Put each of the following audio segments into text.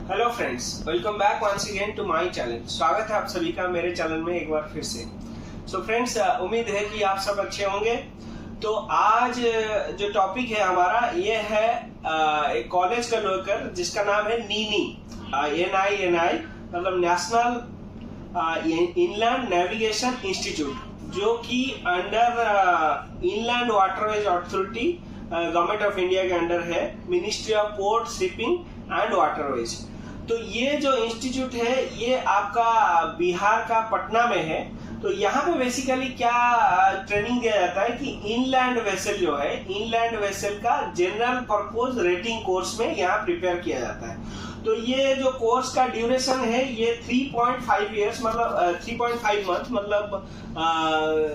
Hello friends, welcome back once again to my channel. स्वागत है आप सभी का मेरे चैनल में एक बार फिर से। सो फ्रेंड्स, उम्मीद है कि आप सब अच्छे होंगे। तो आज जो टॉपिक है हमारा ये है एक कॉलेज का लेकर जिसका नाम है नीनी, NINI, मतलब नेशनल इनलैंड नेविगेशन इंस्टीट्यूट, जो कि under inland waterways authority government of India के अंडर है, ministry of port, shipping and waterways. तो ये जो इंस्टीट्यूट है ये आपका बिहार का पटना में है। तो यहाँ पे बेसिकली क्या ट्रेनिंग दिया जाता है कि इनलैंड वेसल जो है, इनलैंड वेसल का जनरल पर्पस रेटिंग कोर्स में यहाँ प्रिपेयर किया जाता है। तो ये जो कोर्स का ड्यूरेशन है ये 3.5 ईयर्स, मतलब 3.5 मंथ, मतलब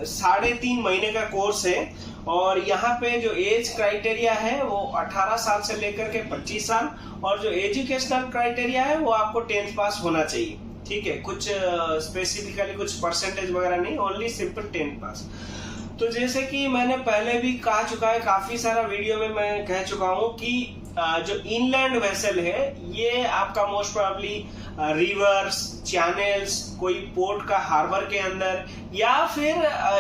3.5 महीने का कोर्स है। और यहाँ पे जो एज क्राइटेरिया है वो 18 साल से लेकर के 25 साल, और जो एजुकेशनल क्राइटेरिया है वो आपको 10th पास होना चाहिए। ठीक है, कुछ स्पेसिफिकली कुछ परसेंटेज वगैरह नहीं, ओनली सिंपल 10th पास। तो जैसे कि मैंने पहले भी कहा चुका है, काफी सारा वीडियो में मैं कह चुका हूँ कि जो इनलैंड वेसल है ये आपका मोस्ट प्रोबेबली रिवर्स, चैनल्स, कोई पोर्ट का हार्बर के अंदर, या फिर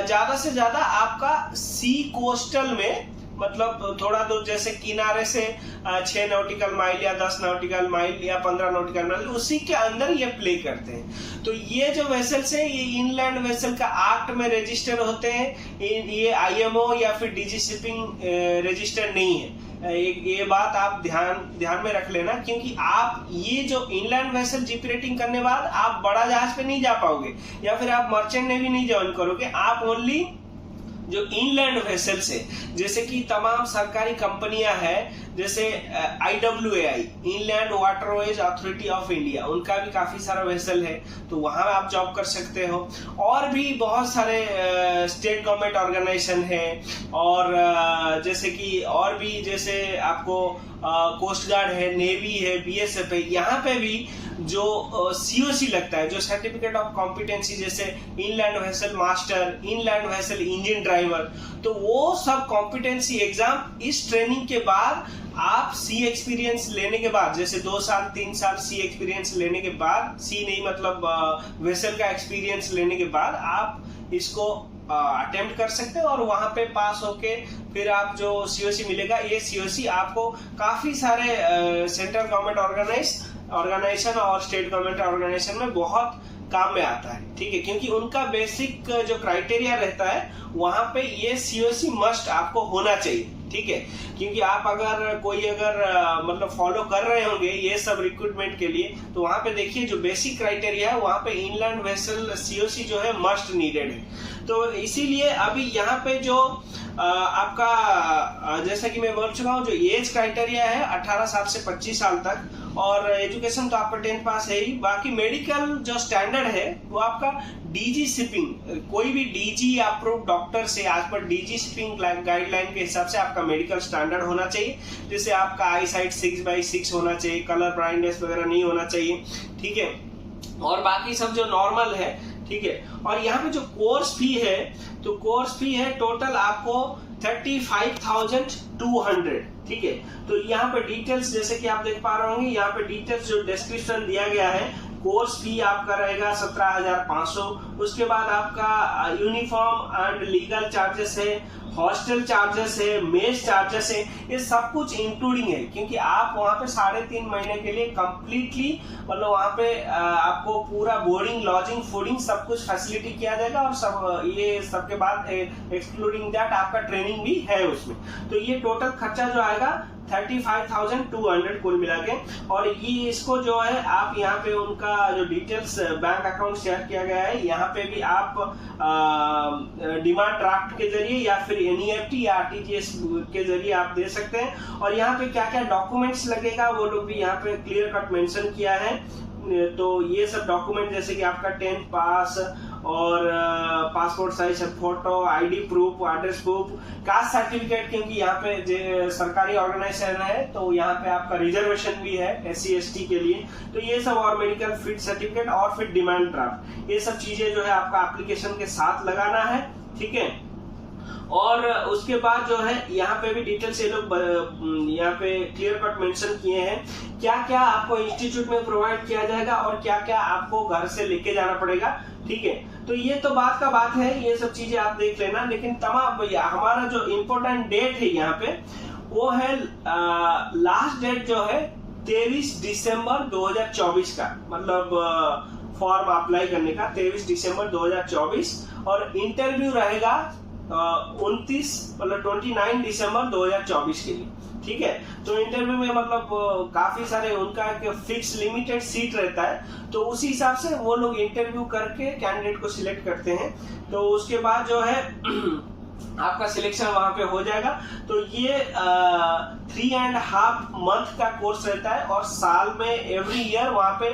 ज्यादा से ज्यादा आपका सी कोस्टल में, मतलब थोड़ा दूर, जैसे किनारे से 6 नॉटिकल माइल या 10 नॉटिकल माइल या 15 नॉटिकल माइल, उसी के अंदर ये प्ले करते हैं। तो ये जो वेसल्स है ये इनलैंड वेसल का एक्ट में रजिस्टर होते हैं। ये IMO या फिर DG शिपिंग रजिस्टर्ड नहीं है। ये बात आप ध्यान में रख लेना, क्योंकि आप ये जो इनलैंड वेसल जीपी रेटिंग करने बाद आप बड़ा जहाज पे नहीं जा पाओगे, या फिर आप मर्चेंट नेवी नहीं ज्वाइन करोगे। आप ओनली जो इनलैंड वेसल्स है, जैसे कि तमाम सरकारी कंपनियां हैं, जैसे IWAI, inland waterways authority of India, उनका भी काफी सारा वेसल है, तो वहां आप जॉब कर सकते हो। और भी बहुत सारे स्टेट गवर्नमेंट ऑर्गेनाइजेशन है, और जैसे कि और भी जैसे आपको कोस्ट गार्ड है, नेवी है, BSF है। यहाँ पे भी जो COC लगता है, जो सर्टिफिकेट ऑफ कॉम्पिटेंसी, जैसे inland vessel master, inland vessel engine driver, तो वो सब कॉम्पिटेंसी एग्जाम इस ट्रेनिंग के बाद आप सी एक्सपीरियंस लेने के बाद, जैसे 2 साल 3 साल सी एक्सपीरियंस लेने के बाद, सी नहीं मतलब वेसल का एक्सपीरियंस लेने के बाद आप इसको अटेम्प्ट कर सकते हो, और वहां पे पास होके फिर आप जो COC मिलेगा, ये COC आपको काफी सारे सेंट्रल गवर्नमेंट ऑर्गेनाइजेशन और स्टेट गवर्नमेंट ऑर्गेनाइजेशन में बहुत काम में आता है। ठीक है, क्योंकि उनका बेसिक जो क्राइटेरिया रहता है वहां पे ये COC मस्ट आपको होना चाहिए। ठीक है, क्योंकि आप अगर मतलब फॉलो कर रहे होंगे ये सब रिक्रूटमेंट के लिए, तो वहां पे देखिए जो बेसिक क्राइटेरिया है वहां पे इनलैंड वेसल COC जो है मस्ट नीडेड है। तो इसीलिए अभी यहाँ पे जो आपका जैसा कि मैं बोल चुका हूँ, जो एज क्राइटेरिया है 18 साल से 25 साल तक, और एजुकेशन तो आपका 10th पास है ही। बाकी मेडिकल जो स्टैंडर्ड है वो आपका DG शिपिंग, कोई भी DG अप्रूव्ड डॉक्टर से आज पर DG शिपिंग गाइडलाइन के हिसाब से आपका मेडिकल स्टैंडर्ड होना चाहिए। जैसे आपका आई साइट 6/6 होना चाहिए, कलर ब्लाइंडनेस वगैरह नहीं होना चाहिए। ठीक है, और बाकी सब जो नॉर्मल है। ठीक है, और यहाँ पे जो कोर्स फी है, तो कोर्स फी है टोटल आपको 35,200। ठीक है, तो यहाँ पे डिटेल्स जैसे कि आप देख पा रहे होंगे, यहाँ पे डिटेल्स जो डिस्क्रिप्शन दिया गया है, कोर्स फी आपका रहेगा 17,500। उसके बाद आपका यूनिफॉर्म एंड लीगल चार्जेस है, हॉस्टल चार्जेस है, मेस चार्जेस है, ये सब कुछ इंक्लूडिंग है, क्योंकि आप वहां पे 3.5 महीने के लिए कंप्लीटली, मतलब वहां पे आपको पूरा बोर्डिंग, लॉजिंग, फूडिंग सब कुछ फैसिलिटी किया जाएगा, और सब ये सबके बाद एक्सक्लूडिंग दैट आपका ट्रेनिंग भी है उसमें। तो ये टोटल खर्चा जो आएगा 35,200 कुल मिला के। और ये इसको जो है आप यहाँ पे उनका जो डिटेल्स बैंक अकाउंट शेयर किया गया है, यहाँ पे भी आप डिमांड ड्राफ्ट के जरिए या फिर NEFT या RTGS के जरिए आप दे सकते हैं। और यहाँ पे क्या क्या डॉक्यूमेंट्स लगेगा वो लोग भी यहाँ पे क्लियर कट मेंशन किया है। तो ये सब डॉक्यूमेंट जैसे कि आपका 10th पास, और passport size photo, ID proof, address proof, caste certificate, क्योंकि यहाँ पे सरकारी ऑर्गेनाइजेशन है तो यहाँ पे आपका रिजर्वेशन भी है SC ST के लिए। तो ये सब, और मेडिकल फिट सर्टिफिकेट, और फिर डिमांड ड्राफ्ट, ये सब चीजें जो है आपका एप्लीकेशन के साथ लगाना है। ठीक है, और उसके बाद जो है यहाँ पे भी डिटेल से लोग यहाँ पे क्लियर कट मेंशन किए हैं क्या क्या आपको इंस्टीट्यूट में प्रोवाइड किया जाएगा और क्या क्या आपको घर से लेके जाना पड़ेगा। ठीक है, तो ये तो बात का बात है, ये सब चीजें आप देख लेना। लेकिन तमाम हमारा जो इम्पोर्टेंट डेट है यहाँ पे वो है लास्ट डेट जो है 23 दिसंबर 2024 का, मतलब फॉर्म अप्लाई करने का 23 दिसंबर 2024 और इंटरव्यू रहेगा 29 दिसंबर 2024 के लिए। ठीक है, तो इंटरव्यू में मतलब काफी सारे उनका एक फिक्स लिमिटेड सीट रहता है, तो उसी हिसाब से वो लोग इंटरव्यू करके कैंडिडेट को सिलेक्ट करते हैं। तो उसके बाद जो है आपका सिलेक्शन वहां पे हो जाएगा। तो ये 3.5 मंथ का कोर्स रहता है और साल में एवरी ईयर वहां पे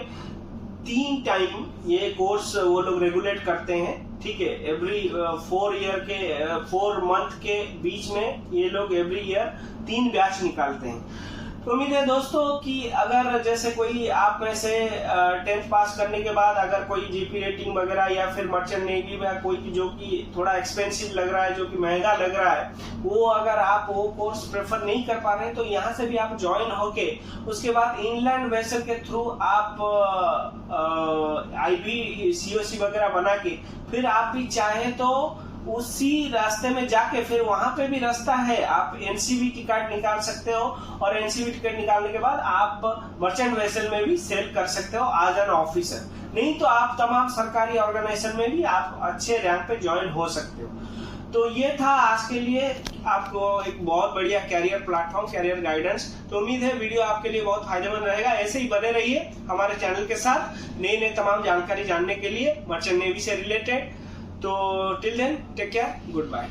3 टाइम ये कोर्स वो लोग रेगुलेट करते हैं। ठीक है, एवरी 4 मंथ के बीच में ये लोग एवरी ईयर 3 बैच निकालते हैं। तो उम्मीद है दोस्तों कि अगर जैसे कोई आप में से 10th पास करने के बाद अगर कोई जीपी रेटिंग वगैरह या फिर मर्चेंट नेवी में कोई जो कि थोड़ा एक्सपेंसिव लग रहा है, जो कि महंगा लग रहा है, वो अगर आप वो कोर्स प्रेफर नहीं कर पा रहे हैं तो यहाँ से भी आप ज्वाइन होके उसके बाद इनलैंड वेसल के थ्रू आप IB COC वगैरह बना के फिर आप भी चाहे तो उसी रास्ते में जाके फिर वहां पे भी रास्ता है, आप NCV टिकट निकाल सकते हो और NCV टिकट निकालने के बाद आप मर्चेंट वेसल में भी सेल कर सकते हो एज एन ऑफिसर। नहीं तो आप तमाम सरकारी ऑर्गेनाइजेशन में भी आप अच्छे रैंक पे ज्वाइन हो सकते हो। तो ये था आज के लिए आपको एक बहुत बढ़िया कैरियर प्लेटफॉर्म, कैरियर गाइडेंस। तो उम्मीद है वीडियो आपके लिए बहुत फायदेमंद रहेगा। ऐसे ही बने रहिए हमारे चैनल के साथ नई तमाम जानकारी जानने के लिए मर्चेंट नेवी से रिलेटेड। तो till then take care, good bye.